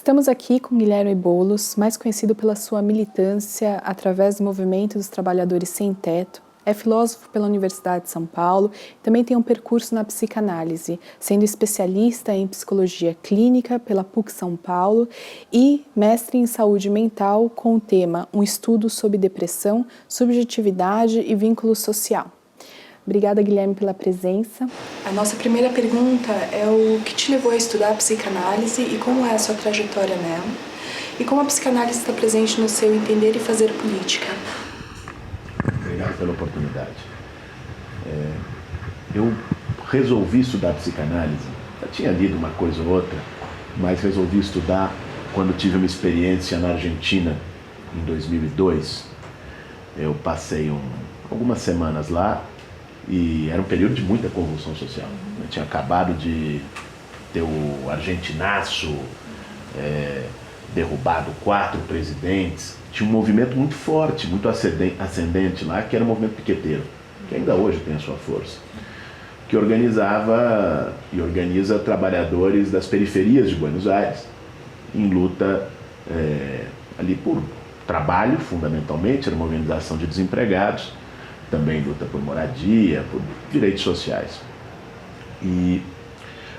Estamos aqui com Guilherme Boulos, mais conhecido pela sua militância através do Movimento dos Trabalhadores Sem Teto. É filósofo pela Universidade de São Paulo, também tem um percurso na psicanálise, sendo especialista em psicologia clínica pela PUC São Paulo e mestre em saúde mental com o tema Um estudo sobre depressão, subjetividade e vínculo social. Obrigada, Guilherme, pela presença. A nossa primeira pergunta é o que te levou a estudar a psicanálise e como é a sua trajetória nela? E como a psicanálise está presente no seu entender e fazer política? Obrigado pela oportunidade. Eu resolvi estudar psicanálise, já tinha lido uma coisa ou outra, mas resolvi estudar quando tive uma experiência na Argentina, em 2002. Eu passei algumas semanas lá, e era um período de muita convulsão social. Eu tinha acabado de ter o argentinaço derrubado 4 presidentes. Tinha um movimento muito forte, muito ascendente lá, que era o movimento piqueteiro, que ainda hoje tem a sua força, que organizava e organiza trabalhadores das periferias de Buenos Aires em luta ali por trabalho, fundamentalmente. Era uma organização de desempregados, também luta por moradia, por direitos sociais. E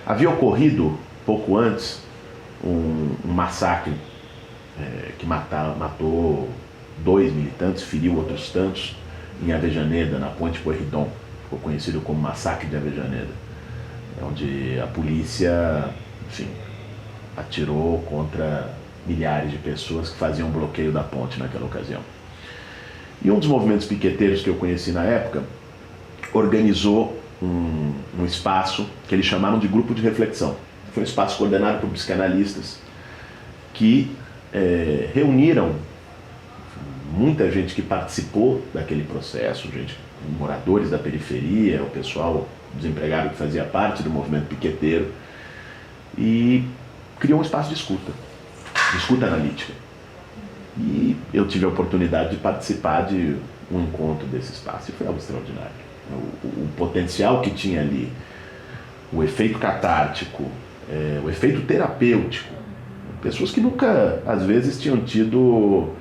havia ocorrido, pouco antes, um massacre que matou 2 militantes, feriu outros tantos, em Avellaneda, na Ponte Pueyrredón, ficou conhecido como Massacre de Avellaneda, onde a polícia, enfim, atirou contra milhares de pessoas que faziam bloqueio da ponte naquela ocasião. E um dos movimentos piqueteiros que eu conheci na época organizou um espaço que eles chamaram de grupo de reflexão. Foi um espaço coordenado por psicanalistas que reuniram muita gente que participou daquele processo, moradores da periferia, o pessoal desempregado que fazia parte do movimento piqueteiro, e criou um espaço de escuta analítica. E eu tive a oportunidade de participar de um encontro desse espaço e foi algo extraordinário. O potencial que tinha ali, o efeito catártico, o efeito terapêutico. Pessoas que nunca, às vezes, tinham tido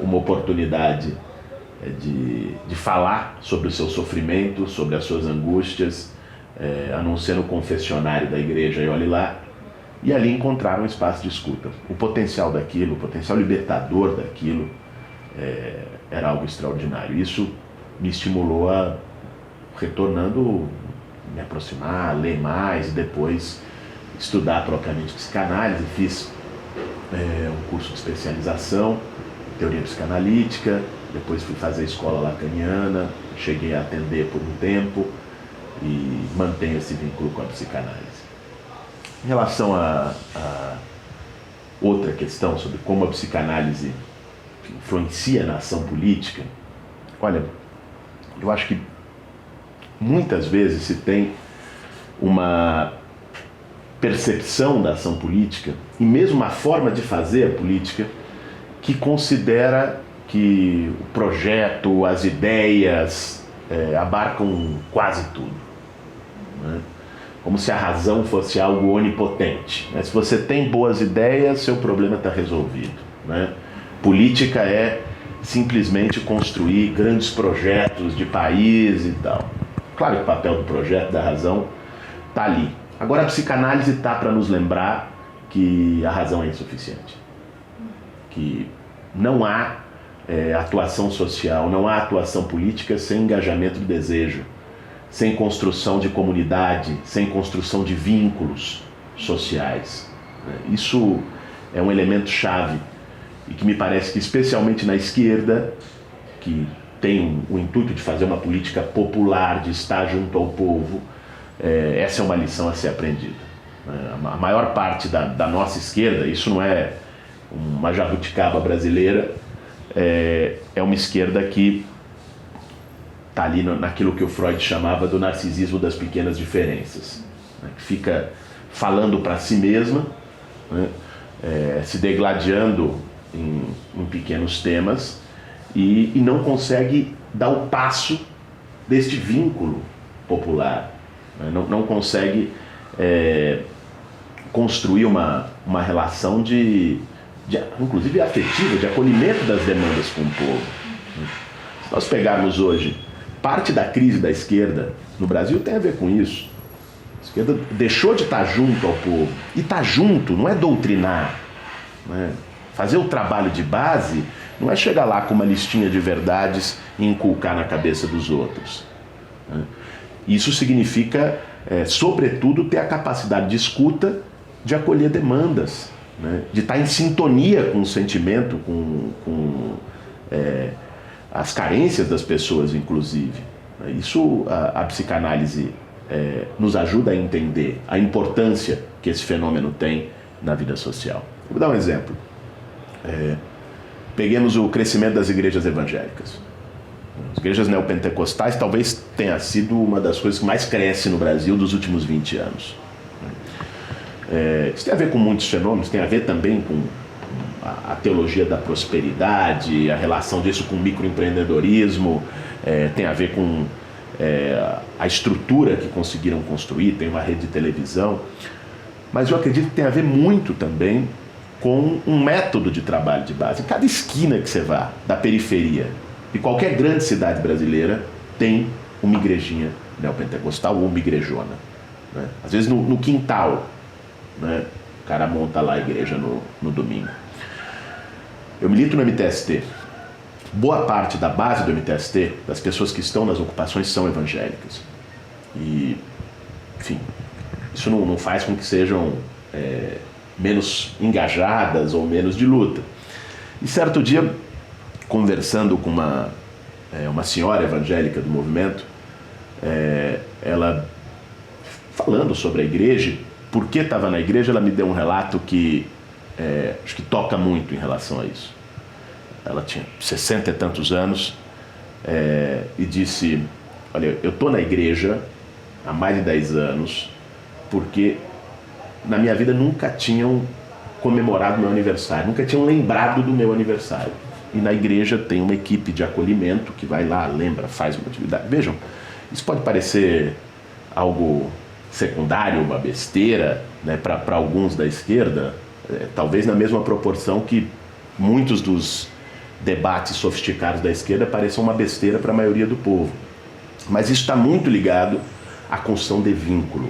uma oportunidade de falar sobre o seu sofrimento, sobre as suas angústias, a não ser no confessionário da igreja, e olhe lá. E ali encontraram um espaço de escuta. O potencial daquilo, o potencial libertador daquilo, era algo extraordinário. Isso me estimulou a, retornando, me aproximar, ler mais e depois estudar propriamente psicanálise. Fiz um curso de especialização em teoria psicanalítica, depois fui fazer a escola lacaniana, cheguei a atender por um tempo e mantenho esse vínculo com a psicanálise. Em relação a outra questão sobre como a psicanálise influencia na ação política, olha, eu acho que muitas vezes se tem uma percepção da ação política e mesmo uma forma de fazer a política que considera que o projeto, as ideias abarcam quase tudo, né? Como se a razão fosse algo onipotente, né? Se você tem boas ideias, seu problema está resolvido, né? Política é simplesmente construir grandes projetos de país e tal. Claro que o papel do projeto, da razão, está ali. Agora a psicanálise está para nos lembrar que a razão é insuficiente, que não há atuação social, não há atuação política sem engajamento do desejo, sem construção de comunidade, sem construção de vínculos sociais. Isso é um elemento chave e que me parece que, especialmente na esquerda, que tem o intuito de fazer uma política popular, de estar junto ao povo, essa é uma lição a ser aprendida. A maior parte da nossa esquerda, isso não é uma jabuticaba brasileira, é uma esquerda que está ali naquilo que o Freud chamava do narcisismo das pequenas diferenças, né? Que fica falando para si mesma, né? Se degladiando em pequenos temas e não consegue dar o passo deste vínculo popular, né? Não consegue construir uma relação inclusive afetiva, de acolhimento das demandas com o povo. Se nós pegarmos hoje, parte da crise da esquerda no Brasil tem a ver com isso. A esquerda deixou de estar junto ao povo. E estar junto não é doutrinar, né? Fazer o trabalho de base não é chegar lá com uma listinha de verdades e inculcar na cabeça dos outros, né? Isso significa, sobretudo, ter a capacidade de escuta, de acolher demandas, né? De estar em sintonia com o sentimento, com as carências das pessoas, inclusive. Isso a psicanálise nos ajuda a entender a importância que esse fenômeno tem na vida social. Vou dar um exemplo. Peguemos o crescimento das igrejas evangélicas. As igrejas neopentecostais talvez tenha sido uma das coisas que mais cresce no Brasil dos últimos 20 anos. Isso tem a ver com muitos fenômenos, tem a ver também com a teologia da prosperidade, a relação disso com o microempreendedorismo, tem a ver com a estrutura que conseguiram construir, tem uma rede de televisão, mas eu acredito que tem a ver muito também com um método de trabalho de base. Em cada esquina que você vá, da periferia, de qualquer grande cidade brasileira, tem uma igrejinha neopentecostal ou uma igrejona, né? Às vezes no quintal, né? O cara monta lá a igreja no domingo. Eu milito no MTST. Boa parte da base do MTST, das pessoas que estão nas ocupações, são evangélicas. E, enfim, isso não faz com que sejam menos engajadas ou menos de luta. E certo dia, conversando com uma senhora evangélica do movimento, ela falando sobre a igreja, por que estava na igreja, ela me deu um relato que acho que toca muito em relação a isso. Ela tinha 60 e tantos anos e disse: olha, eu estou na igreja há mais de 10 anos porque na minha vida nunca tinham comemorado meu aniversário, nunca tinham lembrado do meu aniversário. E na igreja tem uma equipe de acolhimento que vai lá, lembra, faz uma atividade. Vejam, isso pode parecer algo secundário, uma besteira, né, para alguns da esquerda, talvez na mesma proporção que muitos dos debates sofisticados da esquerda pareçam uma besteira para a maioria do povo. Mas isso está muito ligado à construção de vínculo,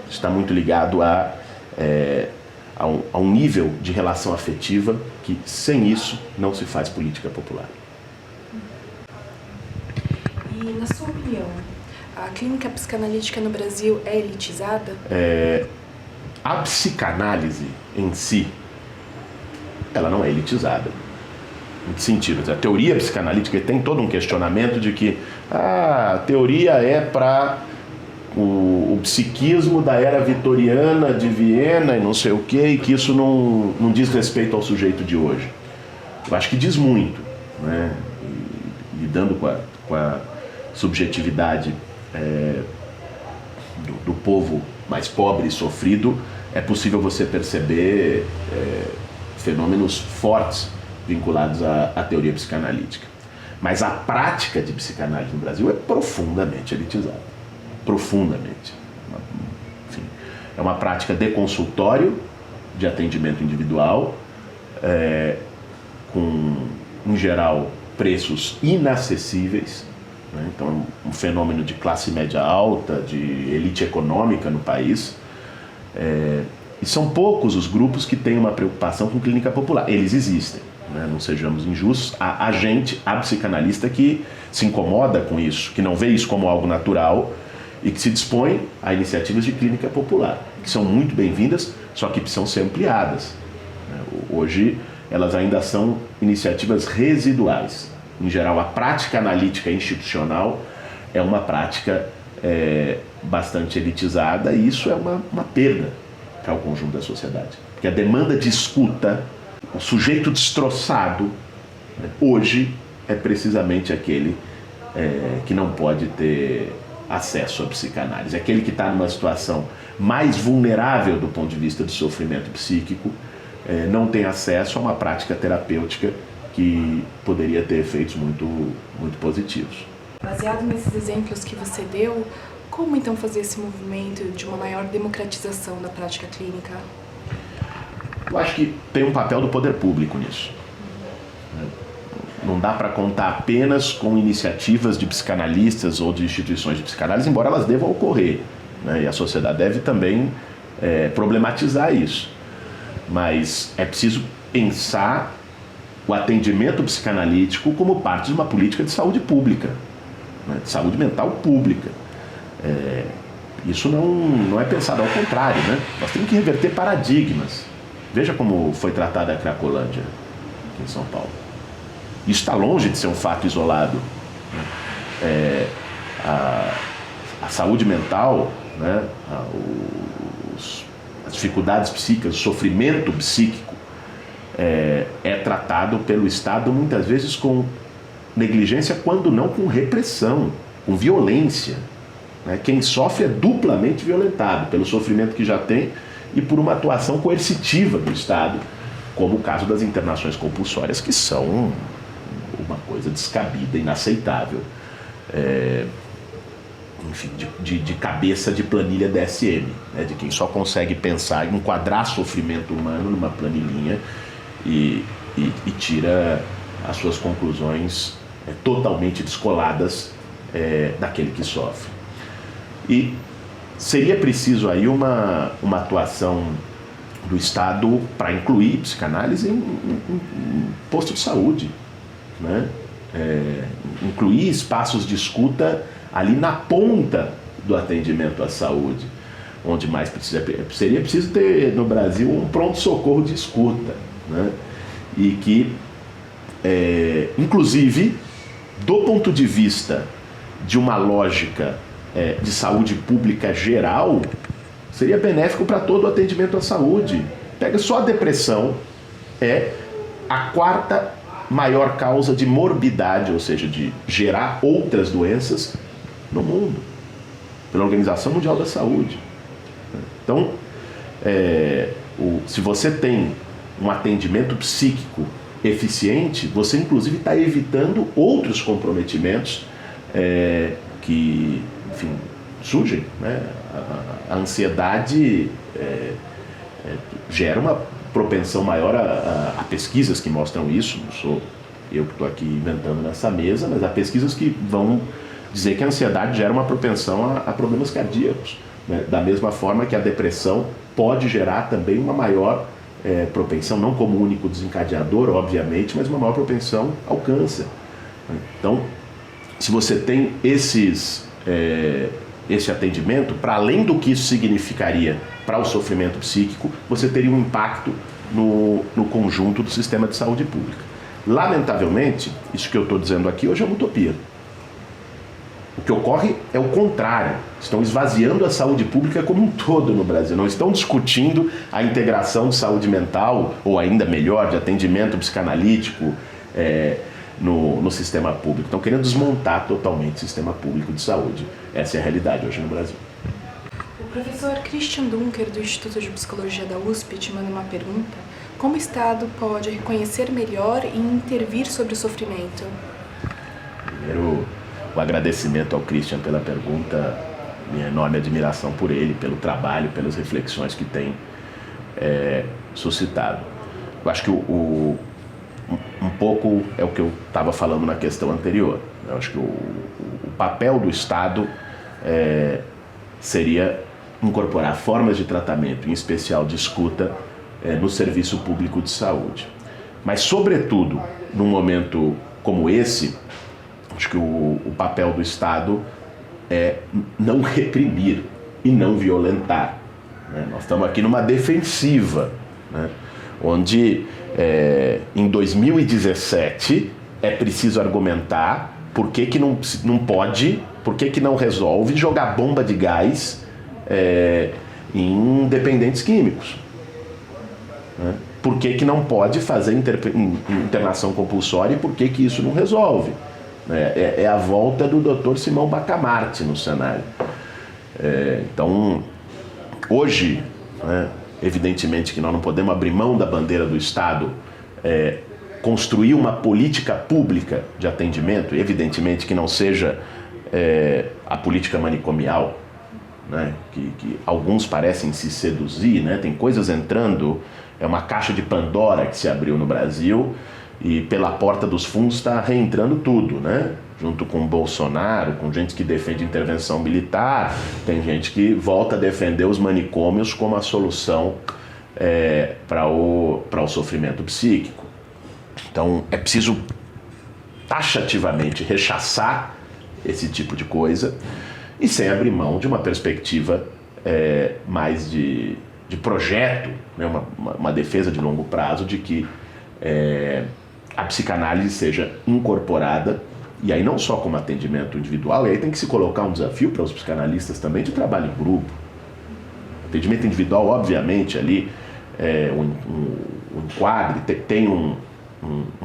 está muito ligado a um nível de relação afetiva que, sem isso, não se faz política popular. E, na sua opinião, a clínica psicanalítica no Brasil é elitizada? A psicanálise em si, ela não é elitizada. Em que sentido? A teoria psicanalítica tem todo um questionamento de que a teoria é para o psiquismo da era vitoriana de Viena e não sei o quê, e que isso não diz respeito ao sujeito de hoje. Eu acho que diz muito, né? E, lidando com a subjetividade do povo mais pobre e sofrido, é possível você perceber fenômenos fortes vinculados à teoria psicanalítica. Mas a prática de psicanálise no Brasil é profundamente elitizada. Profundamente. Enfim, é uma prática de consultório, de atendimento individual, com, em geral, preços inacessíveis, né? Então, um fenômeno de classe média alta, de elite econômica no país. E são poucos os grupos que têm uma preocupação com clínica popular. Eles existem, né? Não sejamos injustos. Há gente, há psicanalista que se incomoda com isso, que não vê isso como algo natural e que se dispõe a iniciativas de clínica popular, que são muito bem-vindas, só que precisam ser ampliadas. Hoje, elas ainda são iniciativas residuais. Em geral, a prática analítica institucional é uma prática bastante elitizada, e isso é uma perda para o conjunto da sociedade. Porque a demanda de escuta, o sujeito destroçado, né, hoje é precisamente aquele que não pode ter acesso à psicanálise. É aquele que está numa situação mais vulnerável do ponto de vista do sofrimento psíquico, não tem acesso a uma prática terapêutica que poderia ter efeitos muito, muito positivos. Baseado nesses exemplos que você deu, como então fazer esse movimento de uma maior democratização da prática clínica? Eu acho que tem um papel do poder público nisso. Não dá para contar apenas com iniciativas de psicanalistas ou de instituições de psicanálise, embora elas devam ocorrer, né? E a sociedade deve também problematizar isso. Mas é preciso pensar o atendimento psicanalítico como parte de uma política de saúde pública, né? De saúde mental pública. Isso não é pensado ao contrário, né? Nós temos que reverter paradigmas. Veja como foi tratada a Cracolândia aqui em São Paulo. Isso está longe de ser um fato isolado. A saúde mental, né? As dificuldades psíquicas, o sofrimento psíquico é tratado pelo Estado muitas vezes com negligência, quando não com repressão, com violência. Né? Quem sofre é duplamente violentado pelo sofrimento que já tem e por uma atuação coercitiva do Estado, como o caso das internações compulsórias, que são uma coisa descabida, inaceitável, enfim, de cabeça de planilha DSM, né? De quem só consegue pensar, enquadrar sofrimento humano numa planilhinha e tira as suas conclusões totalmente descoladas daquele que sofre. E seria preciso aí uma atuação do Estado para incluir psicanálise em posto de saúde, né? Incluir espaços de escuta ali na ponta do atendimento à saúde, onde mais seria preciso ter no Brasil um pronto-socorro de escuta, né? E que, inclusive, do ponto de vista de uma lógica de saúde pública geral, seria benéfico para todo o atendimento à saúde. Pega só a depressão, a quarta maior causa de morbidade, ou seja, de gerar outras doenças no mundo, pela Organização Mundial da Saúde. Então, se você tem um atendimento psíquico eficiente, você inclusive está evitando outros comprometimentos que, enfim, surgem, né? A ansiedade gera uma propensão maior a pesquisas que mostram isso. Não sou eu que estou aqui inventando nessa mesa, mas há pesquisas que vão dizer que a ansiedade gera uma propensão a problemas cardíacos, né? Da mesma forma que a depressão pode gerar também uma maior propensão, não como único desencadeador, obviamente, mas uma maior propensão ao câncer. Então, se você tem esse atendimento, para além do que isso significaria para o sofrimento psíquico, você teria um impacto no conjunto do sistema de saúde pública. Lamentavelmente, isso que eu estou dizendo aqui hoje é uma utopia. O que ocorre é o contrário. Estão esvaziando a saúde pública como um todo no Brasil. Não estão discutindo a integração de saúde mental, ou ainda melhor, de atendimento psicanalítico no sistema público. Estão querendo desmontar totalmente o sistema público de saúde. Essa é a realidade hoje no Brasil. O professor Christian Dunker, do Instituto de Psicologia da USP, te manda uma pergunta. Como o Estado pode reconhecer melhor e intervir sobre o sofrimento? Primeiro, o agradecimento ao Christian pela pergunta, minha enorme admiração por ele, pelo trabalho, pelas reflexões que tem suscitado. Eu acho que um pouco é o que eu estava falando na questão anterior. Eu acho que o papel do Estado seria incorporar formas de tratamento, em especial de escuta, no serviço público de saúde. Mas, sobretudo, num momento como esse, acho que o papel do Estado é não reprimir e não violentar, né? Nós estamos aqui numa defensiva, né? Onde em 2017 é preciso argumentar por que não pode, por que não resolve jogar bomba de gás em dependentes químicos, né? Por que não pode fazer internação compulsória e por que isso não resolve? É a volta do Dr. Simão Bacamarte no cenário. Então, hoje, né, evidentemente que nós não podemos abrir mão da bandeira do Estado, construir uma política pública de atendimento, evidentemente que não seja a política manicomial, né, que alguns parecem se seduzir, né, tem coisas entrando é uma caixa de Pandora que se abriu no Brasil e pela porta dos fundos está reentrando tudo, né? Junto com o Bolsonaro, com gente que defende intervenção militar, tem gente que volta a defender os manicômios como a solução para o sofrimento psíquico. Então é preciso taxativamente rechaçar esse tipo de coisa e sem abrir mão de uma perspectiva mais de projeto, né? Uma defesa de longo prazo de que a psicanálise seja incorporada, e aí não só como atendimento individual, e aí tem que se colocar um desafio para os psicanalistas também de trabalho em grupo. Atendimento individual, obviamente, ali o enquadre tem um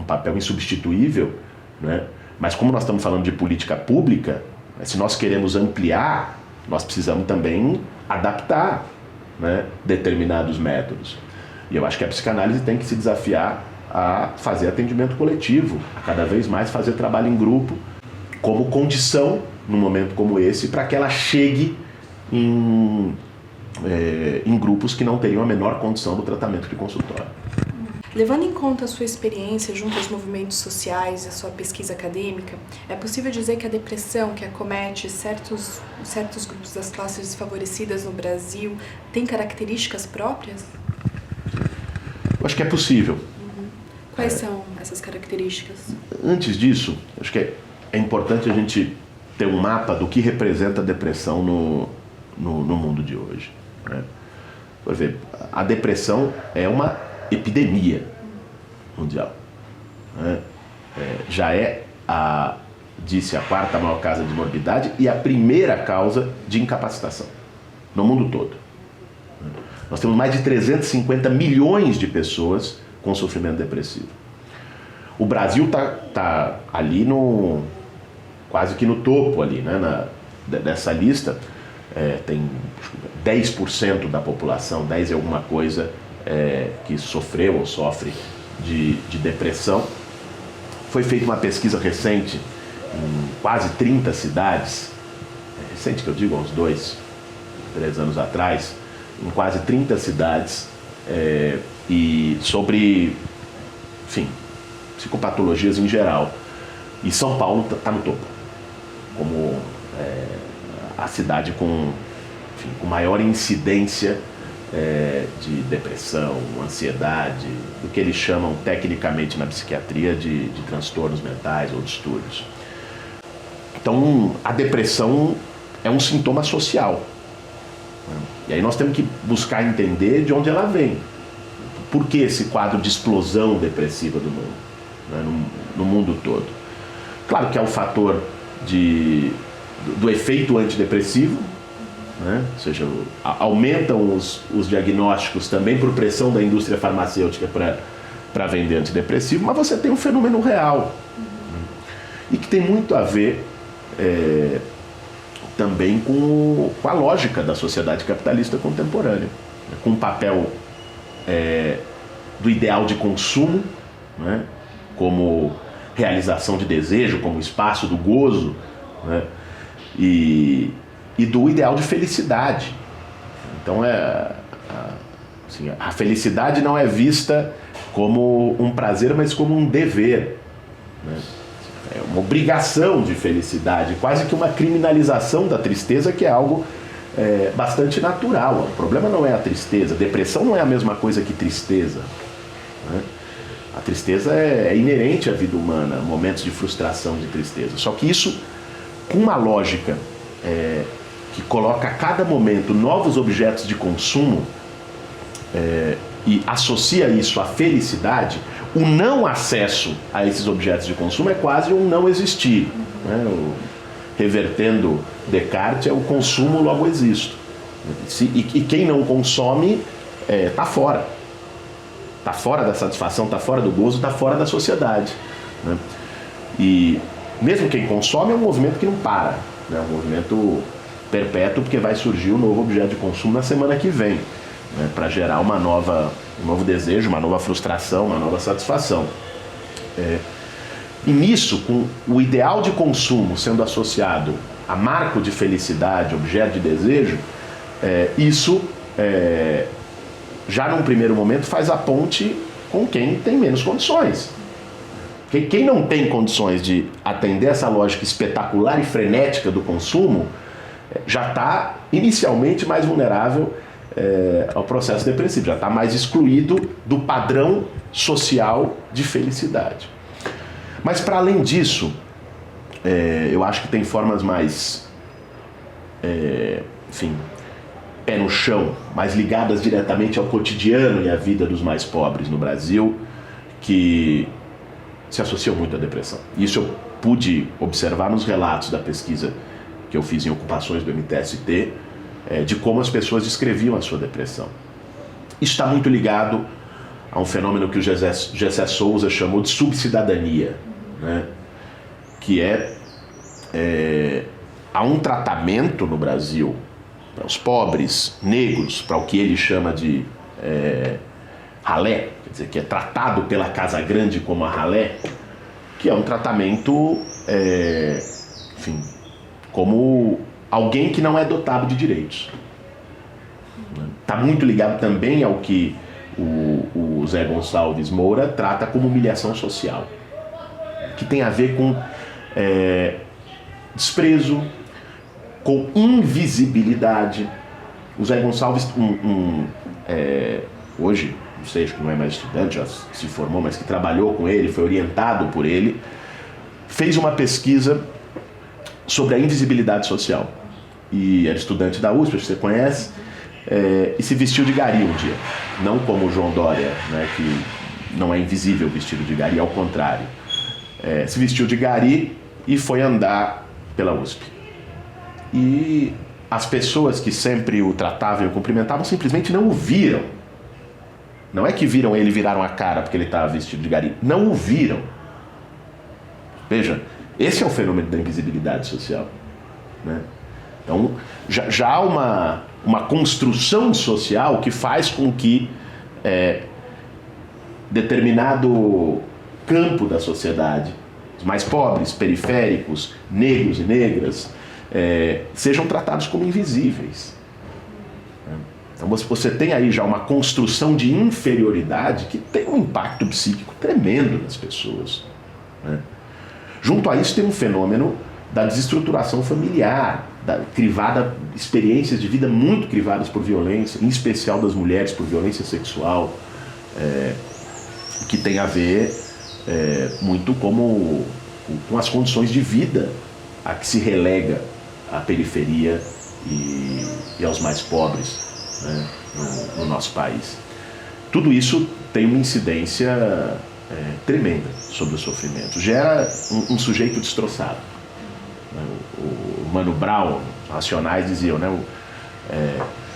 papel insubstituível, né? Mas como nós estamos falando de política pública, se nós queremos ampliar, nós precisamos também adaptar, né, determinados métodos. E eu acho que a psicanálise tem que se desafiar a fazer atendimento coletivo, a cada vez mais fazer trabalho em grupo, como condição, num momento como esse, para que ela chegue em grupos que não teriam a menor condição do tratamento de consultório. Levando em conta a sua experiência junto aos movimentos sociais e a sua pesquisa acadêmica, é possível dizer que a depressão que acomete certos grupos das classes desfavorecidas no Brasil tem características próprias? Eu acho que é possível. Quais são essas características? Antes disso, acho que é importante a gente ter um mapa do que representa a depressão no mundo de hoje, né? Por exemplo, a depressão é uma epidemia mundial, né? Já disse, a quarta maior causa de morbidade e a primeira causa de incapacitação no mundo todo. Nós temos mais de 350 milhões de pessoas com sofrimento depressivo. O Brasil tá ali quase que no topo ali, né, dessa lista. Tem 10% da população, 10 e alguma coisa, que sofreu ou sofre de depressão. Foi feita uma pesquisa recente em quase 30 cidades, recente que eu digo, há uns 2, 3 anos atrás, em quase 30 cidades, e sobre, enfim, psicopatologias em geral. E São Paulo está no topo, como a cidade com maior incidência de depressão, ansiedade, do que eles chamam tecnicamente na psiquiatria de transtornos mentais ou distúrbios. Então, a depressão é um sintoma social. E aí nós temos que buscar entender de onde ela vem. Por que esse quadro de explosão depressiva do mundo, né, no mundo todo? Claro que é o fator do efeito antidepressivo, né? Ou seja, aumentam os diagnósticos também por pressão da indústria farmacêutica para vender antidepressivo, mas você tem um fenômeno real, e que tem muito a ver também com a lógica da sociedade capitalista contemporânea, né? Com o papel do ideal de consumo, né? Como realização de desejo, como espaço do gozo, né? E do ideal de felicidade. Então assim, a felicidade não é vista como um prazer, mas como um dever, né? É uma obrigação de felicidade, quase que uma criminalização da tristeza, que é algo bastante natural. O problema não é a tristeza. Depressão não é a mesma coisa que tristeza, né? A tristeza é inerente à vida humana, momentos de frustração, de tristeza. Só que isso, com uma lógica que coloca a cada momento novos objetos de consumo e associa isso à felicidade, o não acesso a esses objetos de consumo é quase um não existir, né? Revertendo Descartes, é o consumo, logo existo. E quem não consome está fora. Está fora da satisfação, está fora do gozo, está fora da sociedade, né? E mesmo quem consome é um movimento que não para, né? Um movimento perpétuo, porque vai surgir um novo objeto de consumo na semana que vem, né? Para gerar um novo desejo, uma nova frustração, uma nova satisfação. E nisso, com o ideal de consumo sendo associado a marco de felicidade, objeto de desejo, isso já num primeiro momento, faz a ponte com quem tem menos condições. Quem não tem condições de atender essa lógica espetacular e frenética do consumo, já está inicialmente mais vulnerável ao processo depressivo, já está mais excluído do padrão social de felicidade. Mas, para além disso, eu acho que tem formas mais, pé no chão, mais ligadas diretamente ao cotidiano e à vida dos mais pobres no Brasil, que se associam muito à depressão. Isso eu pude observar nos relatos da pesquisa que eu fiz em ocupações do MTST, de como as pessoas descreviam a sua depressão. Isso está muito ligado a um fenômeno que o Gessé Souza chamou de subcidadania, né? Que há um tratamento no Brasil para os pobres, negros, para o que ele chama de ralé, quer dizer, que é tratado pela Casa Grande como a ralé, que é um tratamento, como alguém que não é dotado de direitos. Está muito ligado também ao que o Zé Gonçalves Moura trata como humilhação social, que tem a ver com desprezo, com invisibilidade. O Zé Gonçalves, hoje, não sei, acho que não é mais estudante, já se formou, mas que trabalhou com ele, foi orientado por ele, fez uma pesquisa sobre a invisibilidade social. E era estudante da USP, acho que você conhece, e se vestiu de gari um dia. Não como o João Dória, né, que não é invisível vestido de gari, ao contrário. Se vestiu de gari e foi andar pela USP. E as pessoas que sempre o tratavam e o cumprimentavam simplesmente não o viram. Não é que viram ele e viraram a cara porque ele estava vestido de gari. Não o viram. Veja, esse é o fenômeno da invisibilidade social, né? Então, já há uma construção social que faz com que determinado campo da sociedade, os mais pobres, periféricos, negros e negras, sejam tratados como invisíveis. Então você tem aí já uma construção de inferioridade que tem um impacto psíquico tremendo nas pessoas, né? Junto a isso tem um fenômeno da desestruturação familiar, experiências de vida muito crivadas por violência, em especial das mulheres por violência sexual, que tem a ver muito com as condições de vida a que se relega a periferia e aos mais pobres, né, no nosso país. Tudo isso tem uma incidência tremenda sobre o sofrimento. Gera um sujeito destroçado. O Mano Brown, Racionais, diziam, né,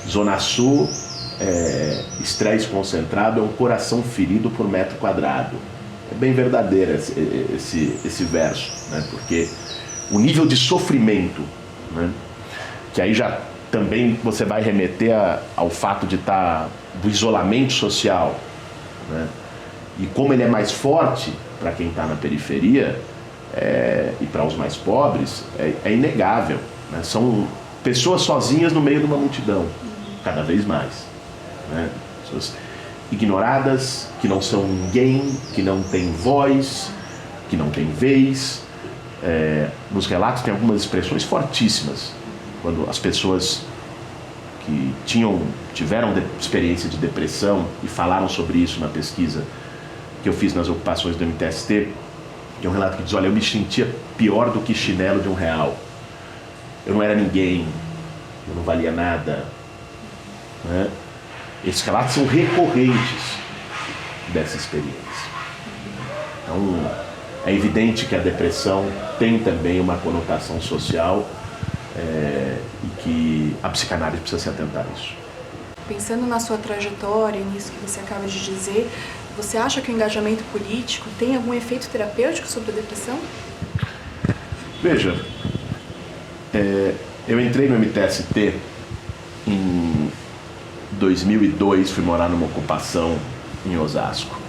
Zona Sul, estresse concentrado é um coração ferido por metro quadrado. É bem verdadeiro esse verso, né, porque o nível de sofrimento, né, que aí já também você vai remeter ao fato de estar do isolamento social, né, e como ele é mais forte para quem está na periferia e para os mais pobres, é inegável, né? São pessoas sozinhas no meio de uma multidão, cada vez mais, né? Pessoas ignoradas, que não são ninguém, que não têm voz, que não têm vez. Nos relatos tem algumas expressões fortíssimas, quando as pessoas que tiveram experiência de depressão e falaram sobre isso na pesquisa que eu fiz nas ocupações do MTST, tem um relato que diz: olha, eu me sentia pior do que chinelo de R$1. Eu não era ninguém, eu não valia nada, né? Esses relatos são recorrentes dessa experiência. Então, é evidente que a depressão tem também uma conotação social e que a psicanálise precisa se atentar a isso. Pensando na sua trajetória, nisso que você acaba de dizer, você acha que o engajamento político tem algum efeito terapêutico sobre a depressão? Veja, eu entrei no MTST em 2002, fui morar numa ocupação em Osasco.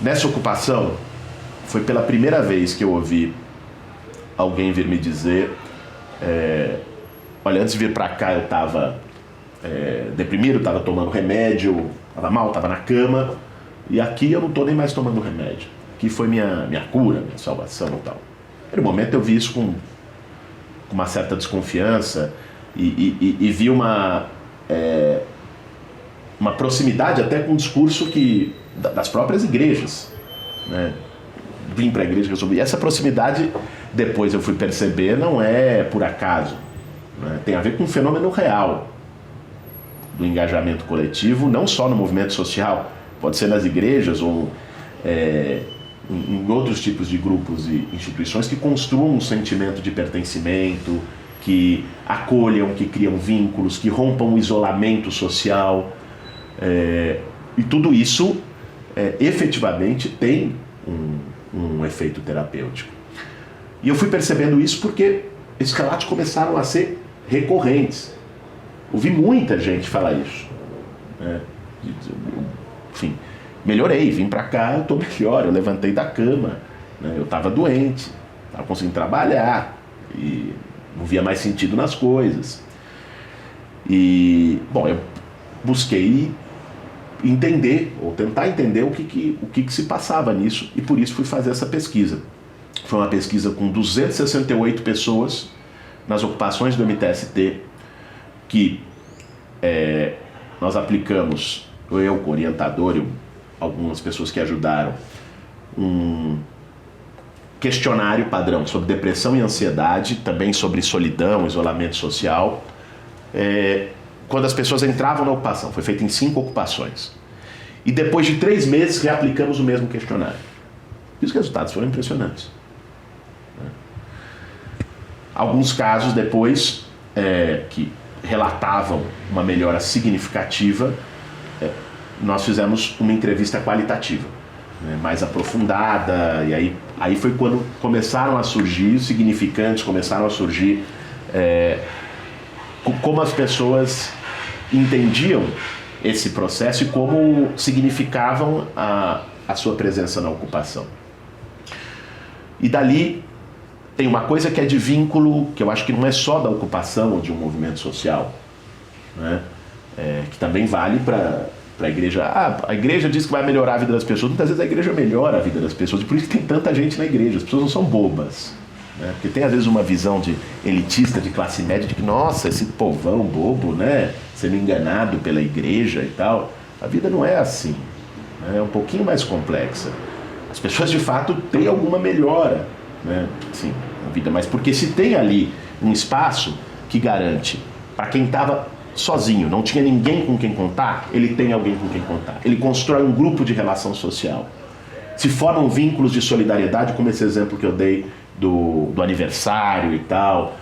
Nessa ocupação, foi pela primeira vez que eu ouvi alguém vir me dizer: olha, antes de vir para cá eu estava deprimido, estava tomando remédio, estava mal, estava na cama. E aqui eu não estou nem mais tomando remédio. Aqui foi minha cura, minha salvação e tal. No primeiro momento eu vi isso com uma certa desconfiança e vi uma proximidade até com um discurso das próprias igrejas, né? Vim para a igreja resolver. E essa proximidade, depois eu fui perceber, não é por acaso, né? Tem a ver com um fenômeno real do engajamento coletivo, não só no movimento social, pode ser nas igrejas ou em outros tipos de grupos e instituições que construam um sentimento de pertencimento, que acolham, que criam vínculos, que rompam o isolamento social. E tudo isso efetivamente tem um efeito terapêutico. E eu fui percebendo isso porque esses relatos começaram a ser recorrentes. Ouvi muita gente falar isso, né? Enfim, melhorei, vim pra cá, eu tô melhor, eu levantei da cama, né? Eu tava doente, tava conseguindo trabalhar e não via mais sentido nas coisas. E, bom, eu busquei entender, ou tentar entender o que se passava nisso, e por isso fui fazer essa pesquisa. Foi uma pesquisa com 268 pessoas nas ocupações do MTST, que nós aplicamos, eu com o orientador e algumas pessoas que ajudaram, um questionário padrão sobre depressão e ansiedade, também sobre solidão, isolamento social, quando as pessoas entravam na ocupação. Foi feito em 5 ocupações. E depois de 3 meses reaplicamos o mesmo questionário. E os resultados foram impressionantes. Alguns casos depois que relatavam uma melhora significativa, nós fizemos uma entrevista qualitativa, né, mais aprofundada, e aí foi quando começaram a surgir os significantes, começaram a surgir como as pessoas entendiam esse processo e como significavam a sua presença na ocupação. E dali tem uma coisa que é de vínculo, que eu acho que não é só da ocupação ou de um movimento social, né? Que também vale para a igreja. A igreja diz que vai melhorar a vida das pessoas. Muitas vezes a igreja melhora a vida das pessoas, e por isso que tem tanta gente na igreja. As pessoas não são bobas, né? Porque tem às vezes uma visão de elitista, de classe média, de que, nossa, esse povão bobo, né, sendo enganado pela igreja e tal. A vida não é assim, né? É um pouquinho mais complexa. As pessoas de fato têm alguma melhora, né, assim, na vida, mas porque se tem ali um espaço que garante para quem estava sozinho, não tinha ninguém com quem contar, ele tem alguém com quem contar. Ele constrói um grupo de relação social. Se formam vínculos de solidariedade, como esse exemplo que eu dei do aniversário e tal.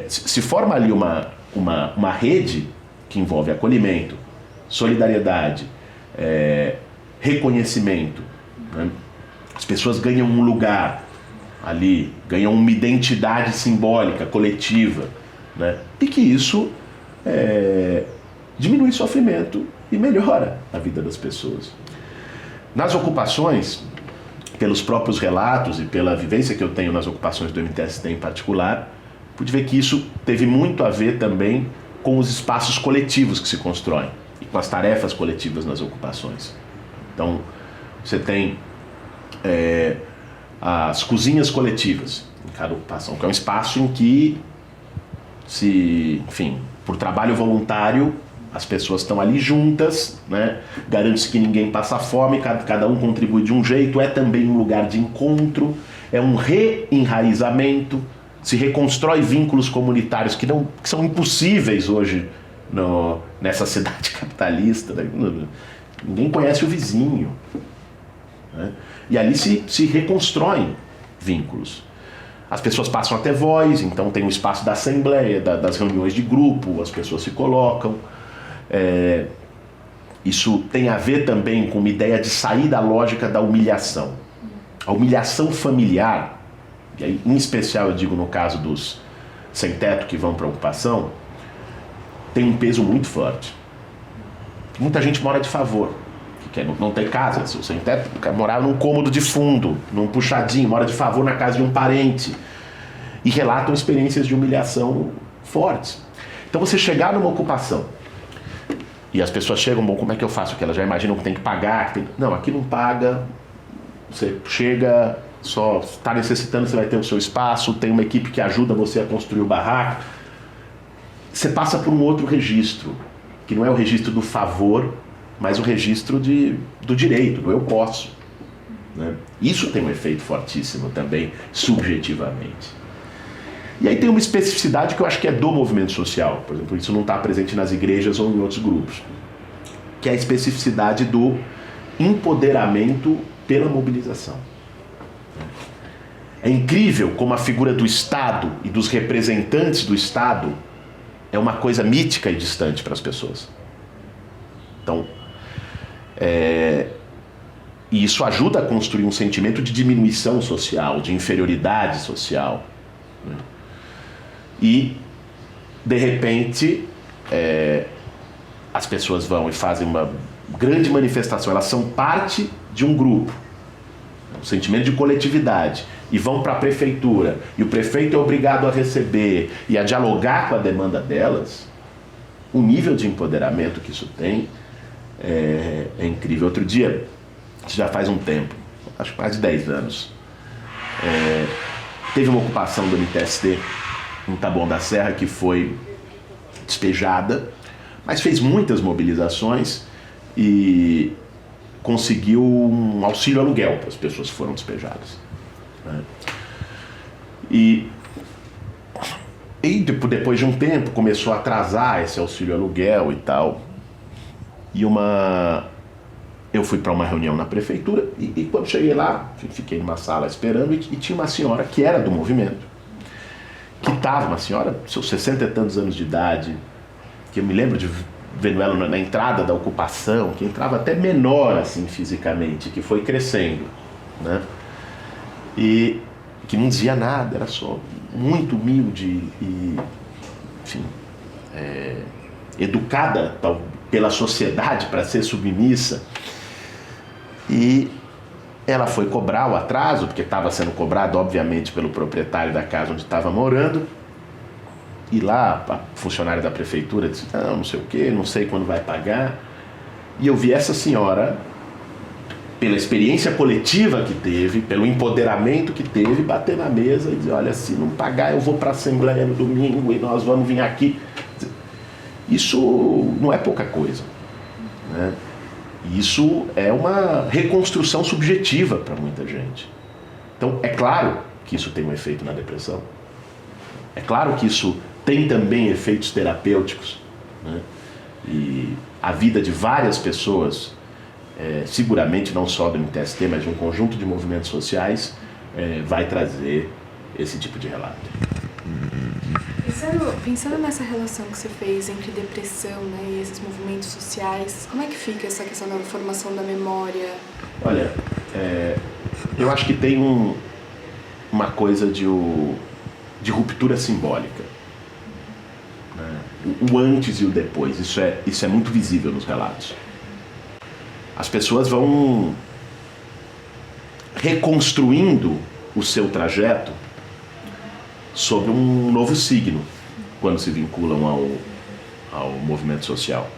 Se forma ali uma rede que envolve acolhimento, solidariedade, reconhecimento, né? As pessoas ganham um lugar ali, ganham uma identidade simbólica, coletiva, né? E que isso diminui sofrimento e melhora a vida das pessoas. Nas ocupações, pelos próprios relatos e pela vivência que eu tenho nas ocupações do MTST em particular, pude ver que isso teve muito a ver também com os espaços coletivos que se constroem e com as tarefas coletivas nas ocupações. Então, você tem as cozinhas coletivas em cada ocupação, que é um espaço em que enfim, por trabalho voluntário, as pessoas estão ali juntas, né? Garante-se que ninguém passa fome, cada um contribui de um jeito, é também um lugar de encontro, é um reenraizamento, se reconstrói vínculos comunitários que são impossíveis hoje nessa cidade capitalista, né? Ninguém conhece o vizinho, né? E ali se reconstroem vínculos. As pessoas passam a ter voz, então tem um espaço da assembleia, das reuniões de grupo, as pessoas se colocam. Isso tem a ver também com uma ideia de sair da lógica da humilhação. A humilhação familiar, e aí, em especial eu digo no caso dos sem-teto que vão para a ocupação, tem um peso muito forte. Muita gente mora de favor, que não tem casa. O sem-teto morar num cômodo de fundo, num puxadinho, mora de favor na casa de um parente, e relatam experiências de humilhação fortes. Então você chegar numa ocupação E as pessoas chegam, bom, como é que eu faço? Que elas já imaginam que tem que pagar. Não, aqui não paga. Você chega, só está necessitando, você vai ter o seu espaço, tem uma equipe que ajuda você a construir o barraco. Você passa por um outro registro, que não é o registro do favor, mas o registro do direito, do eu posso. Né? Isso tem um efeito fortíssimo também, subjetivamente. E aí tem uma especificidade que eu acho que é do movimento social. Por exemplo, isso não está presente nas igrejas ou em outros grupos, que é a especificidade do empoderamento pela mobilização. É incrível como a figura do Estado e dos representantes do Estado é uma coisa mítica e distante para as pessoas. Então, e isso ajuda a construir um sentimento de diminuição social, de inferioridade social. Né? E, de repente, as pessoas vão e fazem uma grande manifestação, elas são parte de um grupo, um sentimento de coletividade, e vão para a prefeitura, e o prefeito é obrigado a receber e a dialogar com a demanda delas. O nível de empoderamento que isso tem é incrível. Outro dia, isso já faz um tempo, acho que quase 10 anos, teve uma ocupação do MTST em Taboão da Serra que foi despejada, mas fez muitas mobilizações e conseguiu um auxílio aluguel para as pessoas que foram despejadas. Né? E depois de um tempo começou a atrasar esse auxílio aluguel e tal. E eu fui para uma reunião na prefeitura e quando cheguei lá, fiquei numa sala esperando e tinha uma senhora que era do movimento, que estava, uma senhora, seus 60 e tantos anos de idade, que eu me lembro de vendo ela na entrada da ocupação, que entrava até menor assim fisicamente, que foi crescendo, né? E que não dizia nada, era só muito humilde e, enfim, educada pela sociedade para ser submissa. E ela foi cobrar o atraso, porque estava sendo cobrado, obviamente, pelo proprietário da casa onde estava morando. E lá, a funcionária da prefeitura disse, não sei o quê, não sei quando vai pagar. E eu vi essa senhora, pela experiência coletiva que teve, pelo empoderamento que teve, bater na mesa e dizer, olha, se não pagar eu vou para a Assembleia no domingo e nós vamos vir aqui. Isso não é pouca coisa, né? Isso é uma reconstrução subjetiva para muita gente. Então, é claro que isso tem um efeito na depressão. É claro que isso tem também efeitos terapêuticos, né? E a vida de várias pessoas, seguramente não só do MTST, mas de um conjunto de movimentos sociais, vai trazer esse tipo de relato. Pensando nessa relação que você fez entre depressão, né, e esses movimentos sociais, como é que fica essa questão da formação da memória? Olha, eu acho que tem uma coisa de ruptura simbólica, né? O antes e o depois, isso é muito visível nos relatos. As pessoas vão reconstruindo o seu trajeto sob um novo signo quando se vinculam ao movimento social.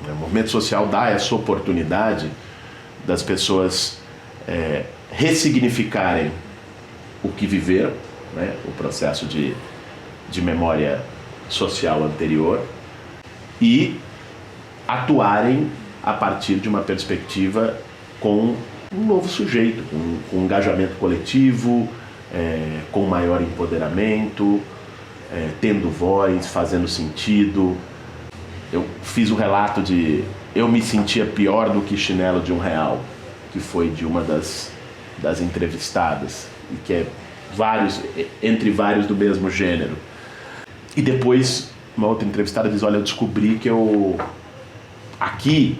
O movimento social dá essa oportunidade das pessoas ressignificarem o que viveram, né, o processo de memória social anterior, e atuarem a partir de uma perspectiva com um novo sujeito, com um engajamento coletivo, com maior empoderamento, tendo voz, fazendo sentido. Eu fiz o relato de eu me sentia pior do que chinelo de R$1, que foi de uma das entrevistadas, e que é entre vários do mesmo gênero. E depois uma outra entrevistada diz, olha, eu descobri que eu aqui,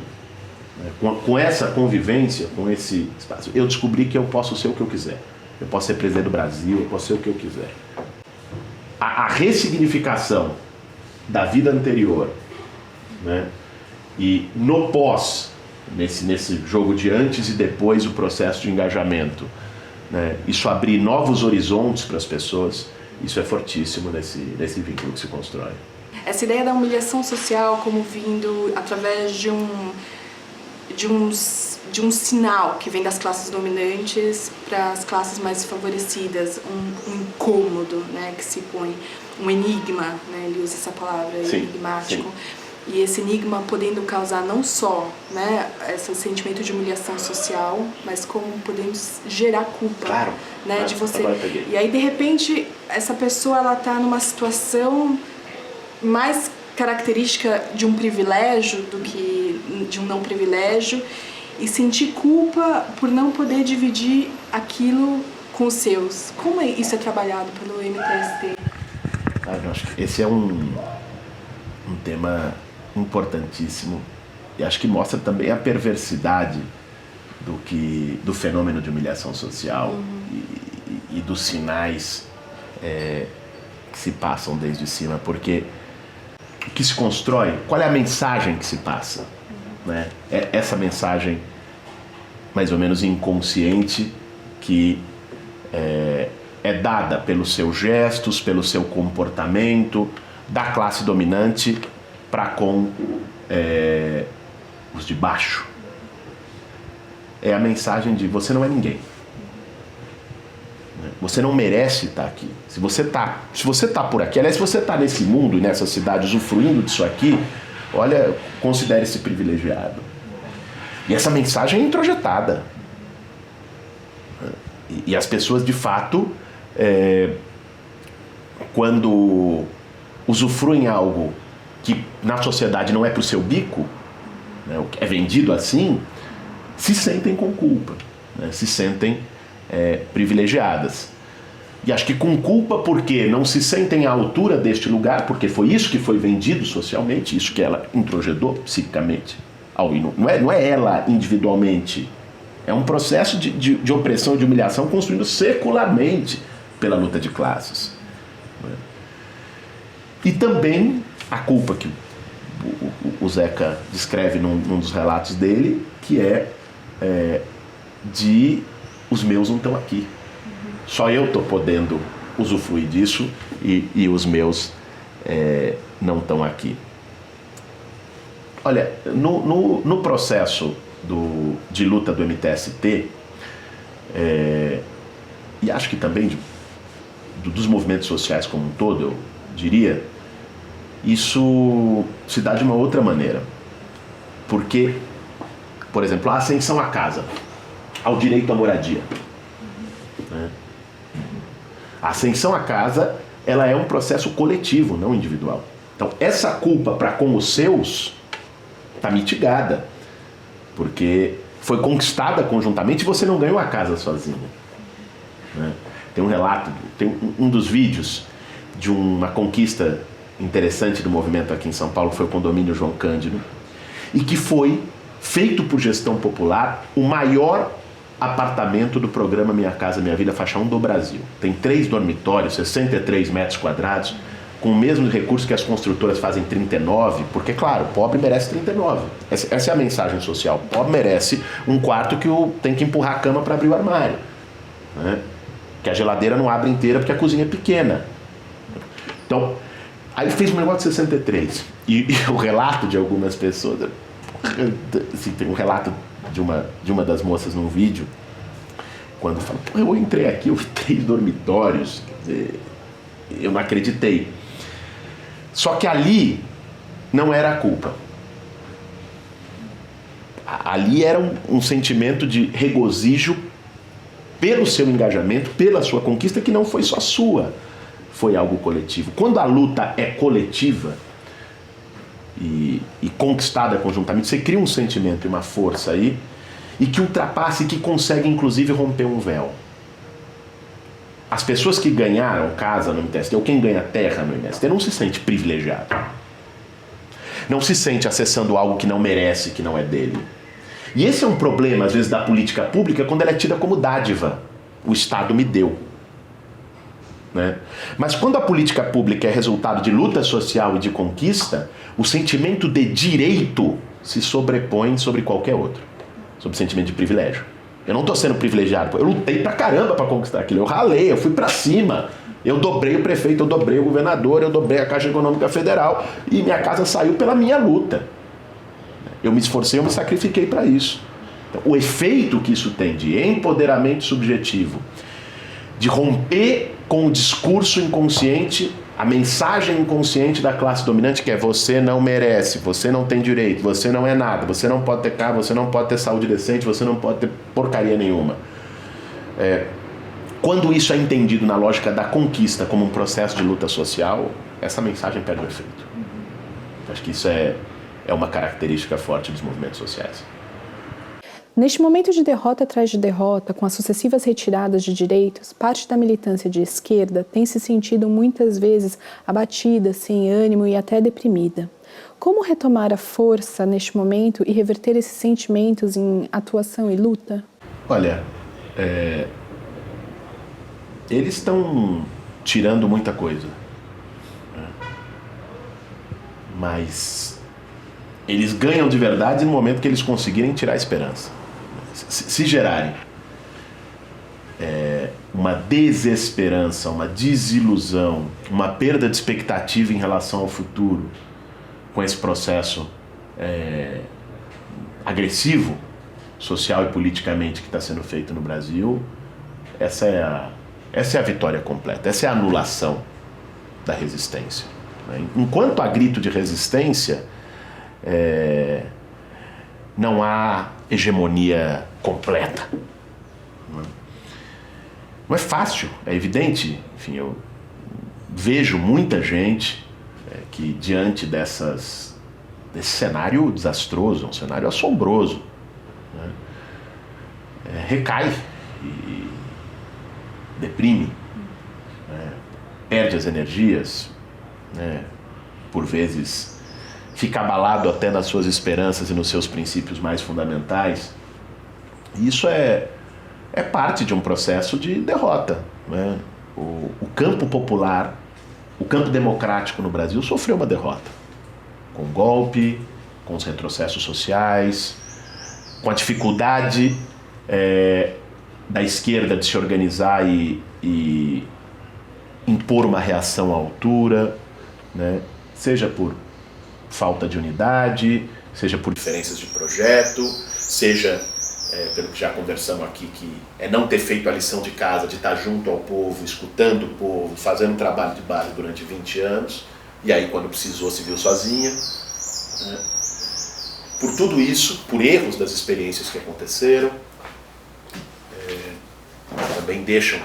com essa convivência, com esse espaço, eu descobri que eu posso ser o que eu quiser. Eu posso ser presidente do Brasil, eu posso ser o que eu quiser. A ressignificação da vida anterior, né, e no pós, nesse jogo de antes e depois, o processo de engajamento, né, isso abrir novos horizontes para as pessoas, isso é fortíssimo nesse vínculo que se constrói. Essa ideia da humilhação social como vindo através de um sinal que vem das classes dominantes para as classes mais favorecidas, um incômodo, né, que se põe, um enigma, né, ele usa essa palavra, sim, enigmático. Sim. E esse enigma podendo causar não só, né, esse sentimento de humilhação social, mas como podendo gerar culpa, claro, né, claro, de você. peguei. E aí de repente essa pessoa ela tá numa situação mais característica de um privilégio do que de um não privilégio e sentir culpa por não poder dividir aquilo com os seus. Como isso é trabalhado pelo MTST? Eu acho que esse é um tema importantíssimo e acho que mostra também a perversidade do fenômeno de humilhação social e dos sinais que se passam desde cima, porque o que se constrói, qual é a mensagem que se passa? Né? É essa mensagem mais ou menos inconsciente que é dada pelos seus gestos, pelo seu comportamento da classe dominante para com os de baixo. É a mensagem de você não é ninguém. Você não merece estar aqui. Se você tá por aqui, aliás, se você está nesse mundo e nessa cidade usufruindo disso aqui, olha, considere-se privilegiado. E essa mensagem é introjetada. E as pessoas, de fato, quando usufruem algo que na sociedade não é para o seu bico, né, o que é vendido assim, se sentem com culpa, né, se sentem privilegiadas. E acho que com culpa porque não se sentem à altura deste lugar, porque foi isso que foi vendido socialmente, isso que ela introjetou psiquicamente. Não é ela individualmente, é um processo de opressão e de humilhação construído secularmente pela luta de classes. E também a culpa que o Zeca descreve num dos relatos dele, que de os meus não estão aqui. Só eu estou podendo usufruir disso e os meus não estão aqui. Olha, no processo de luta do MTST, e acho que também dos movimentos sociais como um todo, eu diria, isso se dá de uma outra maneira. Porque, por exemplo, a ascensão à casa, ao direito à moradia. Né? A ascensão à casa, ela é um processo coletivo, não individual. Então, essa culpa para com os seus está mitigada, porque foi conquistada conjuntamente e você não ganhou a casa sozinho. Né? Tem um relato, tem um dos vídeos de uma conquista interessante do movimento aqui em São Paulo, que foi o condomínio João Cândido, e que foi feito por gestão popular o maior apartamento do programa Minha Casa Minha Vida Faixa 1 do Brasil. Tem 3 dormitórios, 63 metros quadrados, com o mesmo recurso que as construtoras fazem 39, porque, claro, o pobre merece 39. Essa é a mensagem social. O pobre merece um quarto que tem que empurrar a cama para abrir o armário. Né? Que a geladeira não abre inteira porque a cozinha é pequena. Então, aí fez um negócio de 63. E o relato de algumas pessoas... Assim, tem um relato de uma das moças num vídeo, quando fala, eu entrei aqui, eu vi 3 dormitórios, quer dizer, eu não acreditei. Só que ali não era a culpa. Ali era um sentimento de regozijo pelo seu engajamento, pela sua conquista, que não foi só sua, foi algo coletivo. Quando a luta é coletiva e conquistada conjuntamente, você cria um sentimento e uma força aí, e que ultrapassa e que consegue inclusive romper um véu. As pessoas que ganharam casa no MTST, ou quem ganha terra no MTST, não se sente privilegiado. Não se sente acessando algo que não merece, que não é dele. E esse é um problema, às vezes, da política pública, quando ela é tida como dádiva. O Estado me deu. Né? Mas quando a política pública é resultado de luta social e de conquista, o sentimento de direito se sobrepõe sobre qualquer outro. Sobre o sentimento de privilégio. Eu não estou sendo privilegiado, eu lutei pra caramba pra conquistar aquilo, eu ralei, eu fui pra cima, Eu dobrei o prefeito, eu dobrei o governador, eu dobrei a Caixa Econômica Federal e minha casa saiu pela minha luta. Eu me esforcei, eu me sacrifiquei para isso. Então, o efeito que isso tem de empoderamento subjetivo, de romper com o discurso inconsciente, a mensagem inconsciente da classe dominante, que é você não merece, você não tem direito, você não é nada, você não pode ter carro, você não pode ter saúde decente, você não pode ter porcaria nenhuma. Quando isso é entendido na lógica da conquista como um processo de luta social, essa mensagem perde o efeito. Acho que isso é uma característica forte dos movimentos sociais. Neste momento de derrota atrás de derrota, com as sucessivas retiradas de direitos, parte da militância de esquerda tem se sentido muitas vezes abatida, sem ânimo e até deprimida. Como retomar a força neste momento e reverter esses sentimentos em atuação e luta? Olha, eles estão tirando muita coisa, né? Mas eles ganham de verdade no momento que eles conseguirem tirar a esperança. Se gerarem uma desesperança, uma desilusão, uma perda de expectativa em relação ao futuro com esse processo agressivo, social e politicamente, que está sendo feito no Brasil, essa é a vitória completa, essa é a anulação da resistência. Enquanto há grito de resistência, não há hegemonia completa. Não é fácil, é evidente. Enfim, eu vejo muita gente que, diante desse cenário desastroso, um cenário assombroso, né, recai e deprime, né, perde as energias, né, por vezes fica abalado até nas suas esperanças e nos seus princípios mais fundamentais. E isso é parte de um processo de derrota, né? O campo popular, o campo democrático no Brasil sofreu uma derrota. Com o golpe, com os retrocessos sociais, com a dificuldade da esquerda de se organizar e impor uma reação à altura, né? Seja por falta de unidade, seja por diferenças de projeto, seja pelo que já conversamos aqui, que é não ter feito a lição de casa, de estar junto ao povo, escutando o povo, fazendo um trabalho de base durante 20 anos, e aí quando precisou se viu sozinha. Por tudo isso, por erros das experiências que aconteceram, também deixam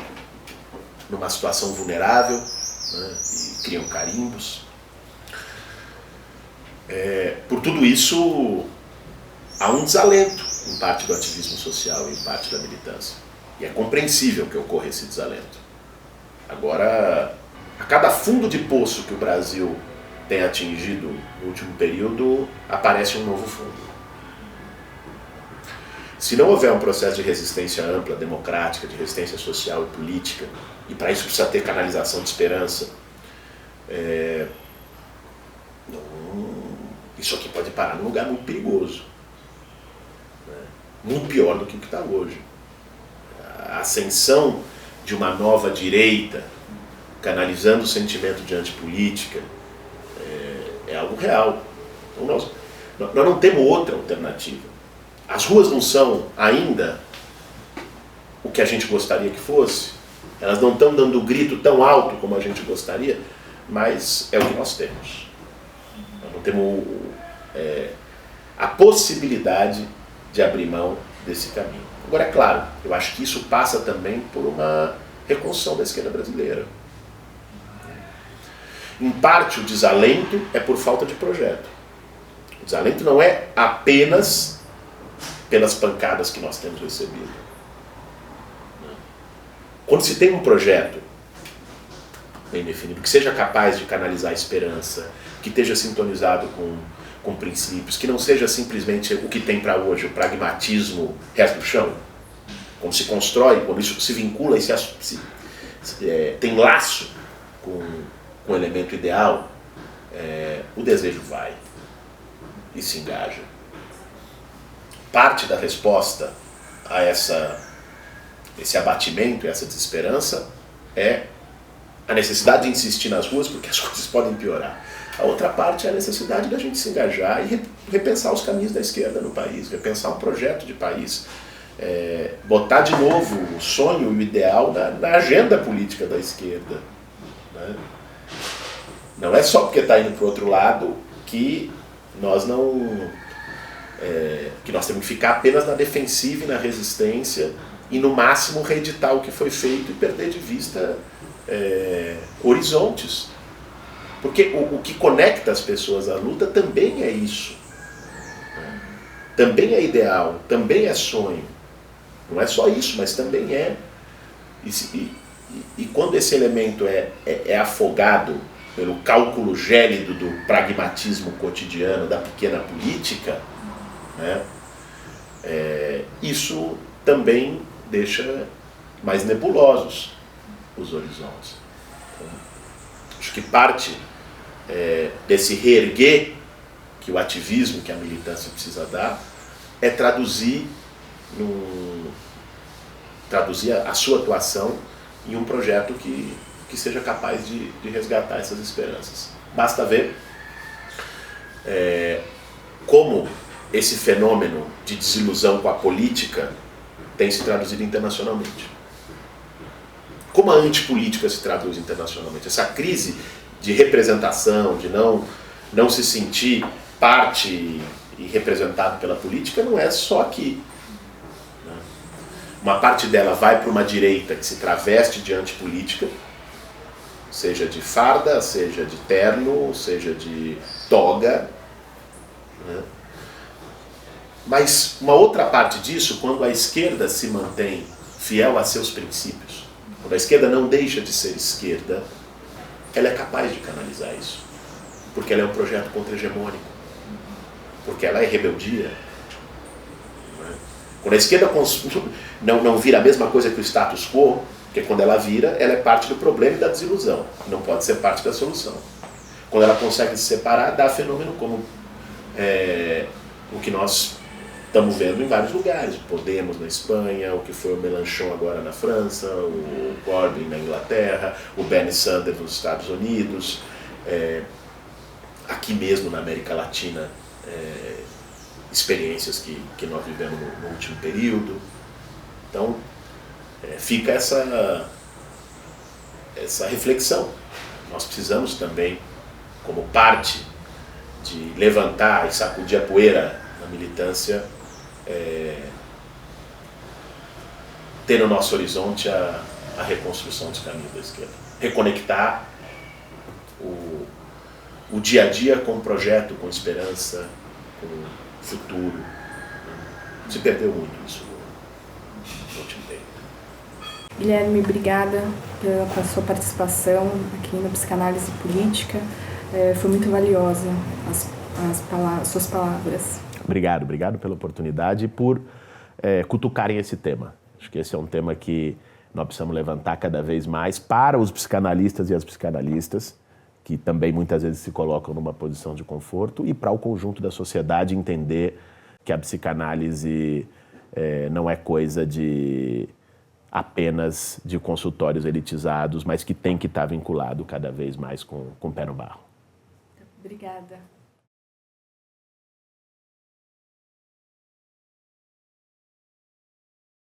numa situação vulnerável, né, e criam carimbos. Por tudo isso, há um desalento em parte do ativismo social e em parte da militância. E é compreensível que ocorra esse desalento. Agora, a cada fundo de poço que o Brasil tem atingido no último período, aparece um novo fundo. Se não houver um processo de resistência ampla, democrática, de resistência social e política, e para isso precisa ter canalização de esperança, isso aqui pode parar num lugar muito perigoso, né? Muito pior do que o que está hoje. A ascensão de uma nova direita, canalizando o sentimento de antipolítica, é algo real. Então nós não temos outra alternativa. As ruas não são ainda o que a gente gostaria que fosse, elas não estão dando o grito tão alto como a gente gostaria, mas é o que nós temos. Nós não temos a possibilidade de abrir mão desse caminho. Agora, é claro, eu acho que isso passa também por uma reconstrução da esquerda brasileira. Em parte, o desalento é por falta de projeto. O desalento não é apenas pelas pancadas que nós temos recebido. Quando se tem um projeto bem definido, que seja capaz de canalizar a esperança, que esteja sintonizado com princípios, que não seja simplesmente o que tem para hoje, o pragmatismo resto do chão, quando se constrói, quando isso se vincula e tem laço com o elemento ideal, o desejo vai e se engaja. Parte da resposta a esse abatimento, essa desesperança, é a necessidade de insistir nas ruas porque as coisas podem piorar. A outra parte é a necessidade da gente se engajar e repensar os caminhos da esquerda no país, repensar um projeto de país, botar de novo o sonho e o ideal na agenda política da esquerda. Né? Não é só porque está indo para o outro lado que nós temos que ficar apenas na defensiva e na resistência e no máximo reeditar o que foi feito e perder de vista horizontes. Porque o que conecta as pessoas à luta também é isso. Né? Também é ideal, também é sonho. Não é só isso, mas também é. E quando esse elemento é afogado pelo cálculo gélido do pragmatismo cotidiano, da pequena política, né, isso também deixa mais nebulosos os horizontes. Então, acho que parte desse reerguer que o ativismo, que a militância precisa dar, é traduzir a sua atuação em um projeto que seja capaz de resgatar essas esperanças. Basta ver como esse fenômeno de desilusão com a política tem se traduzido internacionalmente. Como a antipolítica se traduz internacionalmente. Essa crise de representação, de não se sentir parte e representado pela política, não é só aqui. Uma parte dela vai para uma direita que se traveste de antipolítica, seja de farda, seja de terno, seja de toga. Né? Mas uma outra parte disso, quando a esquerda se mantém fiel a seus princípios, quando a esquerda não deixa de ser esquerda, ela é capaz de canalizar isso. Porque ela é um projeto contra-hegemônico. Porque ela é rebeldia. Quando a esquerda não vira a mesma coisa que o status quo, porque quando ela vira, ela é parte do problema e da desilusão. Não pode ser parte da solução. Quando ela consegue se separar, dá fenômeno como o que nós estamos vendo em vários lugares. O Podemos na Espanha, o que foi o Mélenchon agora na França, o Corbyn na Inglaterra, o Bernie Sanders nos Estados Unidos, aqui mesmo na América Latina, experiências que nós vivemos no último período. Então, fica essa reflexão. Nós precisamos também, como parte de levantar e sacudir a poeira na militância, ter no nosso horizonte a reconstrução dos caminhos da esquerda. Reconectar o dia a dia com projeto, com esperança, com futuro. Se perdeu muito isso no último tempo. Guilherme, obrigada pela sua participação aqui no Psicanálise Política. Foi muito valiosa as suas palavras. Obrigado pela oportunidade e por cutucarem esse tema. Acho que esse é um tema que nós precisamos levantar cada vez mais para os psicanalistas e as psicanalistas, que também muitas vezes se colocam numa posição de conforto, e para o conjunto da sociedade entender que a psicanálise não é coisa apenas de consultórios elitizados, mas que tem que estar vinculado cada vez mais com o pé no barro. Obrigada.